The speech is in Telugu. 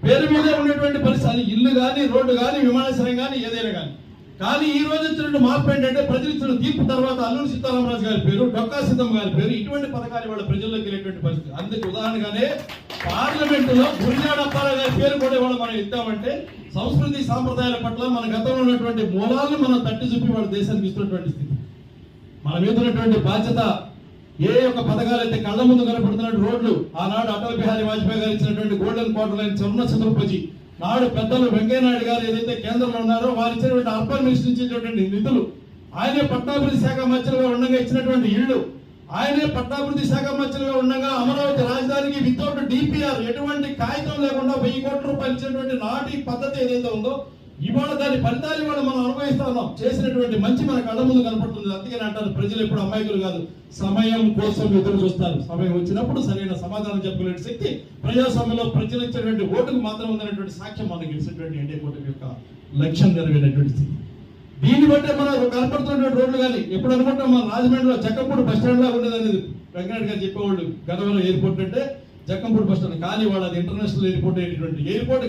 పేరు మీదే ఉన్నటువంటి పరిస్థితి, ఇల్లు కానీ, రోడ్డు కానీ, విమానాశ్రయం కానీ, ఏదైనా కానీ ఈ రోజు వచ్చినటువంటి మార్పు ఏంటంటే ప్రజలు ఇచ్చిన తీర్పు తర్వాత అల్లూరి సీతారామరాజు గారి పేరు, డొక్కా సీతమ్మ గారి పేరు, ఇటువంటి పథకాలు వాళ్ళ ప్రజల్లోకి వెళ్ళేటువంటి పరిస్థితి. అందుకు ఉదాహరణగానే పార్లమెంటులో గురిజాడ అప్పారావు గారి పేరు కూడా ఇవాళ మనం ఇద్దామంటే సంస్కృతి సాంప్రదాయాల పట్ల మన గతంలో ఉన్నటువంటి మూలాలను మనం తట్టి చూపి వాళ్ళ దేశానికి ఇస్తున్నటువంటి స్థితి. మన మీద ఉన్నటువంటి బాధ్యత ఏ యొక్క పథకాలు అయితే కళ్ళ ముందు కనపడుతున్నట్టు రోడ్లు, ఆనాడు అటల్ బిహారీ వాజ్పేయి గారు ఇచ్చినటువంటి గోల్డెన్ క్వార్టర్ లైన్, స్వర్ణ చతుర్భుజి, నాడు పెద్దలు వెంకయ్యనాయుడు గారు ఏదైతే కేంద్రంలో ఉన్నారో వారు ఇచ్చినటువంటి అర్బన్ మినిస్టర్ ఇచ్చినటువంటి నిధులు, ఆయనే పట్టాభివృద్ధి శాఖ మంత్రిగా ఉండగా ఇచ్చినటువంటి ఇళ్లు, ఆయనే పట్టాభివృద్ధి శాఖ మంత్రిగా ఉండగా అమరావతి రాజధానికి వితౌట్ డిపిఆర్, ఎటువంటి కాగితం లేకుండా 1000 కోట్ల రూపాయలు ఇచ్చినటువంటి నాటి పద్ధతి ఏదైతే ఉందో ఇవాళ దాని ఫలితాలు ఇవాళ మనం అనుభవిస్తా ఉన్నాం. చేసినటువంటి మంచి మన కళ్ళ ముందు కనపడుతుంది. అందుకని అంటారు ప్రజలు ఎప్పుడు అమాయకులు కాదు, సమయం కోసం ఎదురు చూస్తారు. సమయం వచ్చినప్పుడు సరైన సమాధానం చెప్పగలిగే శక్తి ప్రజాస్వామ్యంలో ప్రజలు ఇచ్చేటువంటి ఓటుకు మాత్రం ఉందనేటువంటి సాక్ష్యం మనకు గెలిచినటువంటి ఎన్డీఏ కూటమి యొక్క లక్ష్యం నెరవేరేటువంటి స్థితి. దీన్ని బట్టే మనం కనపడుతున్నటువంటి రోడ్లు కానీ ఎప్పుడు అనుకుంటాం మన రాజమండ్రిలో జక్కంపూడి బస్ స్టాండ్ లాగా ఉండేది అనేది వెంకయ్య గారు చెప్పేవాళ్ళు. గతంలో ఎయిర్పోర్ట్ అంటే జక్కంపూడి బస్ స్టాండ్, కానీ వాళ్ళు అది ఇంటర్నేషనల్ ఎయిర్పోర్ట్ అయినటువంటి ఎయిర్పోర్ట్